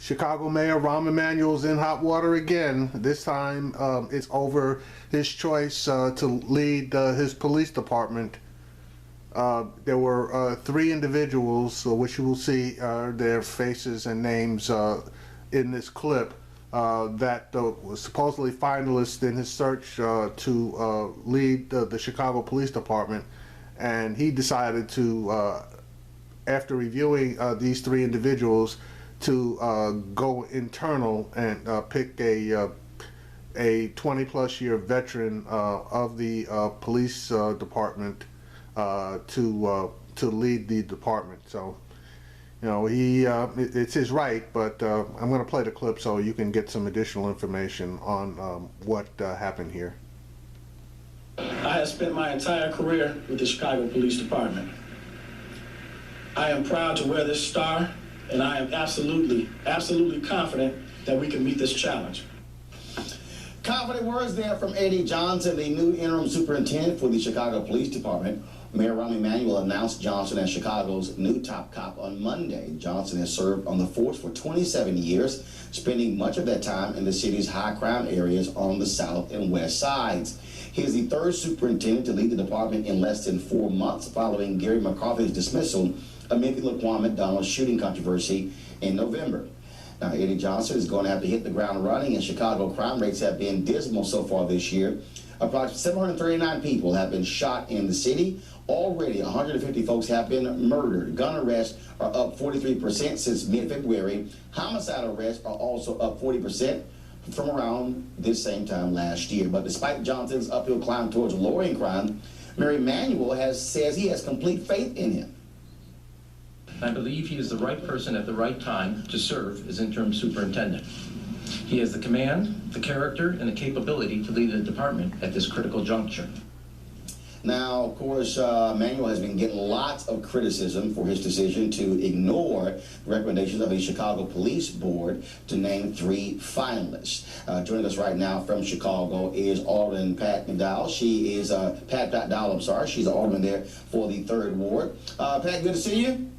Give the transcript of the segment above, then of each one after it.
Chicago Mayor Rahm Emanuel is in hot water again. This time it's over his choice to lead his police department. There were three individuals, which you will see their faces and names in this clip, that was supposedly finalists in his search to lead the Chicago Police Department. And he decided to, after reviewing these three individuals, to go internal and pick a 20-plus year veteran of the police department to lead the department. So, you know, it's his right, but I'm going to play the clip so you can get some additional information on what happened here. I have spent my entire career with the Chicago Police Department. I am proud to wear this star, and I am absolutely confident that we can meet this challenge. Confident words there from Eddie Johnson, the new interim superintendent for the Chicago Police Department. Mayor Rahm Emanuel announced Johnson as Chicago's new top cop on Monday. Johnson has served on the force for 27 years, spending much of that time in the city's high crime areas on the south and west sides. He is the third superintendent to lead the department in less than 4 months, following Gary McCarthy's dismissal amid the Laquan McDonald shooting controversy in November. Now, Eddie Johnson is going to have to hit the ground running, and Chicago crime rates have been dismal so far this year. Approximately 739 people have been shot in the city. Already, 150 folks have been murdered. Gun arrests are up 43% since mid-February. Homicide arrests are also up 40% from around this same time last year. But despite Johnson's uphill climb towards lowering crime, Mayor Emanuel says he has complete faith in him. I believe he is the right person at the right time to serve as interim superintendent. He has the command, the character, and the capability to lead the department at this critical juncture. Now, of course, Emanuel has been getting lots of criticism for his decision to ignore recommendations of the Chicago Police Board to name 3 finalists. Joining us right now from Chicago is Alderman Pat McDowell. She is Pat Dowell, I'm sorry. She's an alderman there for the 3rd Ward. Pat, good to see you.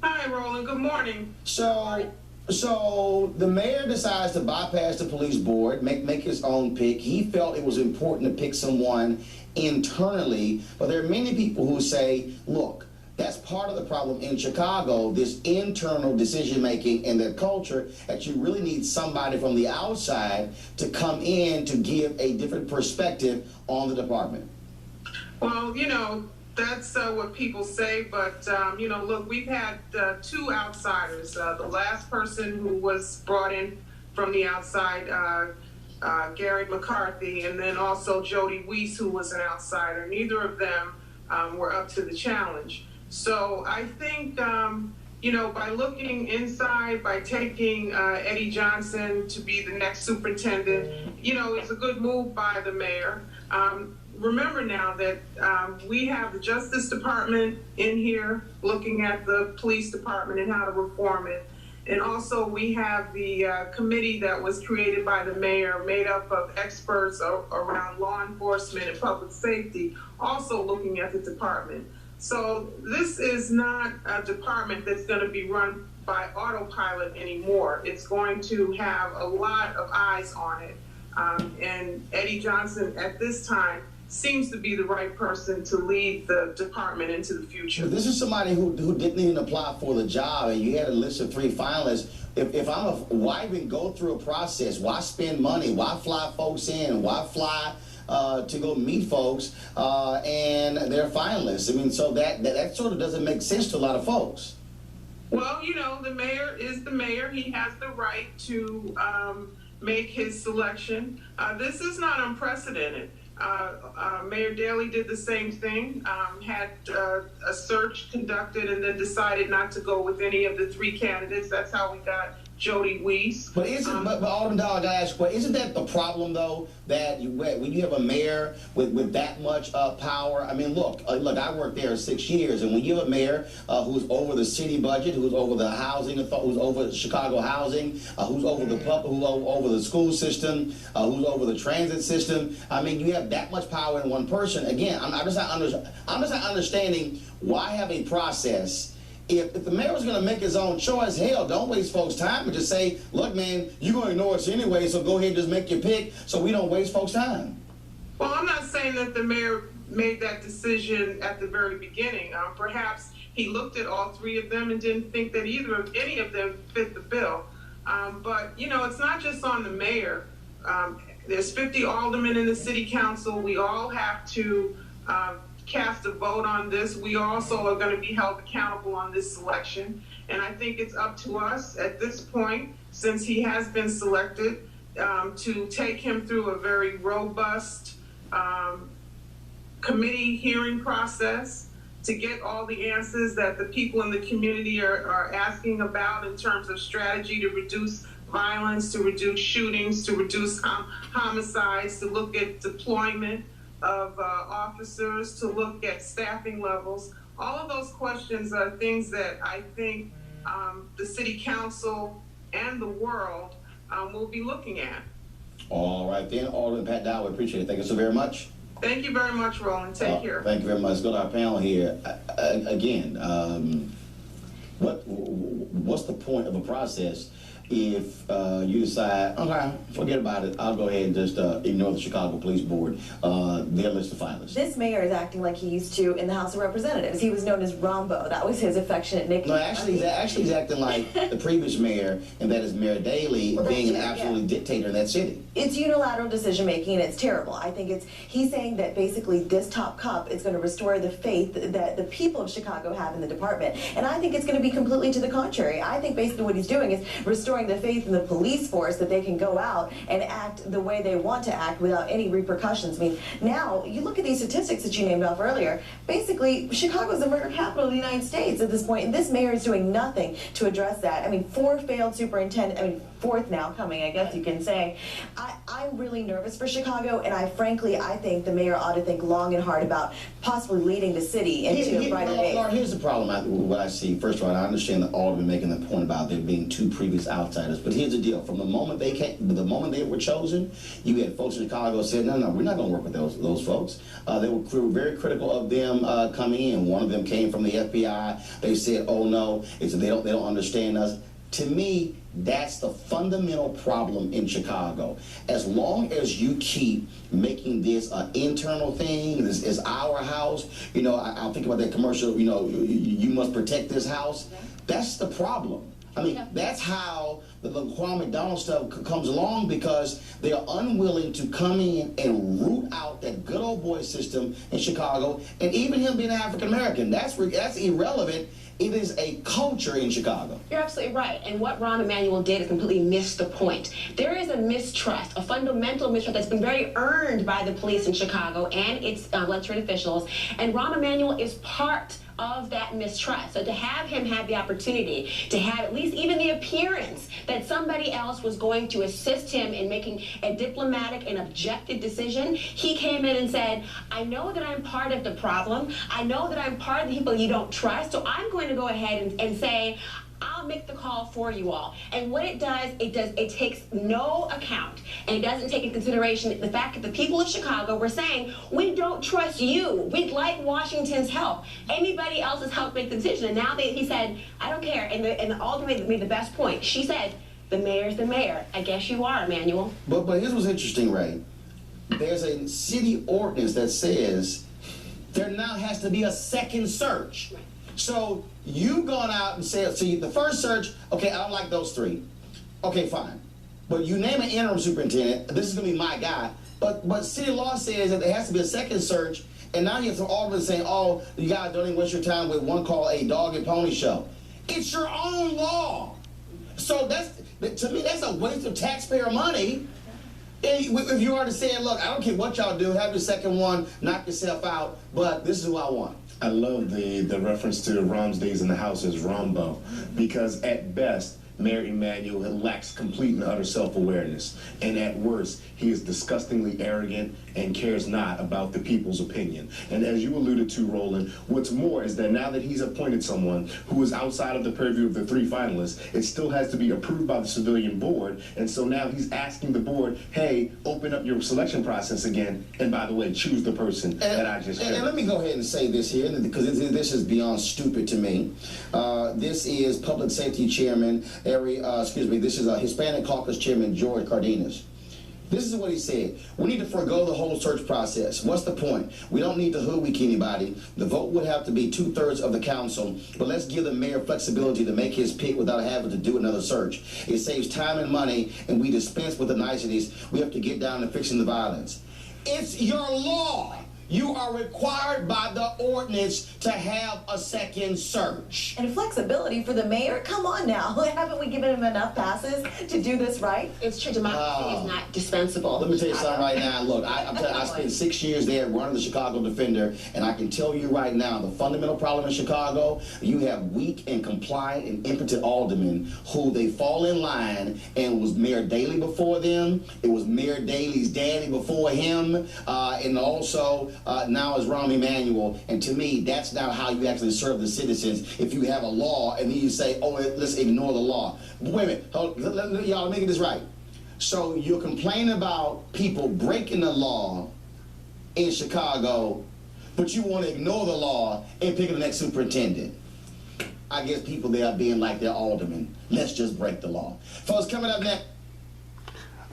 Hi, Roland. Good morning. So the mayor decides to bypass the police board, make his own pick. He felt it was important to pick someone internally, but there are many people who say, look, that's part of the problem in Chicago, this internal decision-making and that culture, that you really need somebody from the outside to come in to give a different perspective on the department. Well, you know, that's what people say, but, you know, look, we've had 2 outsiders. The last person who was brought in from the outside, Gary McCarthy, and then also Jody Weiss, who was an outsider. Neither of them were up to the challenge. So I think, you know, by looking inside, by taking Eddie Johnson to be the next superintendent, you know, it's a good move by the mayor. Remember now that we have the Justice Department in here looking at the police department and how to reform it. And also we have the committee that was created by the mayor, made up of experts around law enforcement and public safety, also looking at the department. So this is not a department that's going to be run by autopilot anymore. It's going to have a lot of eyes on it. And Eddie Johnson at this time seems to be the right person to lead the department into the future. This is somebody who didn't even apply for the job, and you had a list of 3 finalists. If why even go through a process? Why spend money? Why fly folks in? Why fly to go meet folks and they're finalists? I mean, so that sort of doesn't make sense to a lot of folks. Well, you know, the mayor is the mayor. He has the right to make his selection. This is not unprecedented. Mayor Daley did the same thing, had a search conducted and then decided not to go with any of the 3 candidates. That's how we got Jody Weiss. But but Alderman Dowell, I gotta ask, but isn't that the problem though, that when you have a mayor with that much power? I mean, look, I worked there 6 years, and when you have a mayor who's over the city budget, who's over the housing, who's over Chicago housing, who's over the public, who's over the school system, who's over the transit system. I mean, you have that much power in one person. Again, I'm just not understanding why have a process If the mayor was going to make his own choice, hell, don't waste folks' time and just say, look, man, you're going to ignore us anyway, so go ahead and just make your pick so we don't waste folks' time. Well, I'm not saying that the mayor made that decision at the very beginning. Perhaps he looked at all three of them and didn't think that any of them fit the bill. But, you know, it's not just on the mayor. There's 50 aldermen in the city council. We all have to cast a vote on this. We also are going to be held accountable on this selection. And I think it's up to us at this point, since he has been selected, to take him through a very robust committee hearing process to get all the answers that the people in the community are asking about in terms of strategy to reduce violence, to reduce shootings, to reduce homicides, to look at deployment of officers, to look at staffing levels. All of those questions are things that I think the city council and the world will be looking at. All right, then, Alderman Pat Dow, we appreciate it. Thank you so very much. Thank you very much, Roland. Take care. Thank you very much. Let's go to our panel here. Again, what's the point of a process if you decide, okay, forget about it, I'll go ahead and just ignore the Chicago Police Board, their list of finalists? This mayor is acting like he used to in the House of Representatives. He was known as Rambo. That was his affectionate nickname. No, actually, he's acting like the previous mayor, and that is Mayor Daley, being an absolute dictator in that city. It's unilateral decision making, and it's terrible. I think he's saying that basically this top cop is going to restore the faith that the people of Chicago have in the department. And I think it's going to be completely to the contrary. I think basically what he's doing is restoring the faith in the police force, that they can go out and act the way they want to act without any repercussions. I mean, now you look at these statistics that you named off earlier. Basically, Chicago is the murder capital of the United States at this point, and this mayor is doing nothing to address that. I mean, 4 failed superintendents. I mean, 4th now coming, I guess you can say. I'm really nervous for Chicago, and I think the mayor ought to think long and hard about possibly leading the city into a brighter day. Here's the problem what I see. First of all, I understand that Alderman making the point about there being 2 previous outsiders, but here's the deal. From the moment they were chosen, you had folks in Chicago said, no, we're not going to work with those folks. They were very critical of them coming in. One of them came from the FBI. They said, oh no, they don't understand us. To me, that's the fundamental problem in Chicago. As long as you keep making this an internal thing, this is our house, you know, I'll think about that commercial, you know, you must protect this house. That's the problem. I mean, that's how the Laquan McDonald stuff comes along, because they are unwilling to come in and root out that good old boy system in Chicago. And even him being African American, that's irrelevant. It is a culture in Chicago. You're absolutely right. And what Rahm Emanuel did is completely miss the point. There is a mistrust, a fundamental mistrust that's been very earned by the police in Chicago and its elected officials. And Rahm Emanuel is part of that mistrust. So to have him have the opportunity to have at least even the appearance that somebody else was going to assist him in making a diplomatic and objective decision, he came in and said, I know that I'm part of the problem. I know that I'm part of the people you don't trust. So I'm going to go ahead and say, I'll make the call for you all. And what it takes no account, and it doesn't take into consideration the fact that the people of Chicago were saying, we don't trust you. We'd like Washington's help. Anybody else's help make the decision. And now he said, I don't care. And the alderman made the best point. She said, the mayor's the mayor. I guess you are, Emanuel. But here's what's interesting, Ray. There's a city ordinance that says there now has to be a second search. Right. So you've gone out and said, see, the first search, okay, I don't like those 3. Okay, fine. But you name an interim superintendent, this is going to be my guy. But city law says that there has to be a second search, and now you have some aldermen saying, oh, you guys don't even waste your time with one called a dog and pony show. It's your own law. So to me, that's a waste of taxpayer money. If you already saying, look, I don't care what y'all do, have the second one, knock yourself out, but this is who I want. I love the reference to Rahm's days in the House as Rambo, because at best, Mayor Emanuel lacks complete and utter self-awareness. And at worst, he is disgustingly arrogant and cares not about the people's opinion. And as you alluded to, Roland, what's more is that now that he's appointed someone who is outside of the purview of the 3 finalists, it still has to be approved by the civilian board. And so now he's asking the board, hey, open up your selection process again. And by the way, choose the person that I just chose. And let me go ahead and say this here, because this is beyond stupid to me. This is Public Safety Chairman, this is Hispanic Caucus Chairman George Cardenas. This is what he said. We need to forego the whole search process. What's the point? We don't need to hoodwink anybody. The vote would have to be 2/3 of the council, but let's give the mayor flexibility to make his pick without having to do another search. It saves time and money, and we dispense with the niceties. We have to get down to fixing the violence. It's your law. You are required by the ordinance to have a second search. And flexibility for the mayor? Come on now. Haven't we given him enough passes to do this right? It's true, democracy is not dispensable. Let me tell you something right now. Look, I spent 6 years there running the Chicago Defender, and I can tell you right now, the fundamental problem in Chicago, you have weak and compliant and impotent aldermen who they fall in line, and it was Mayor Daley before them, it was Mayor Daley's daddy before him, and also now is Rahm Emanuel. And to me, that's not how you actually serve the citizens. If you have a law and then you say, oh, let's ignore the law. But wait a minute, y'all making this right. So you're complaining about people breaking the law in Chicago, but you want to ignore the law and pick the next superintendent. I guess people there are being like their aldermen. Let's just break the law. Folks, coming up next.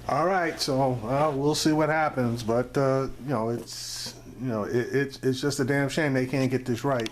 All right, so we'll see what happens, but it's just a damn shame they can't get this right.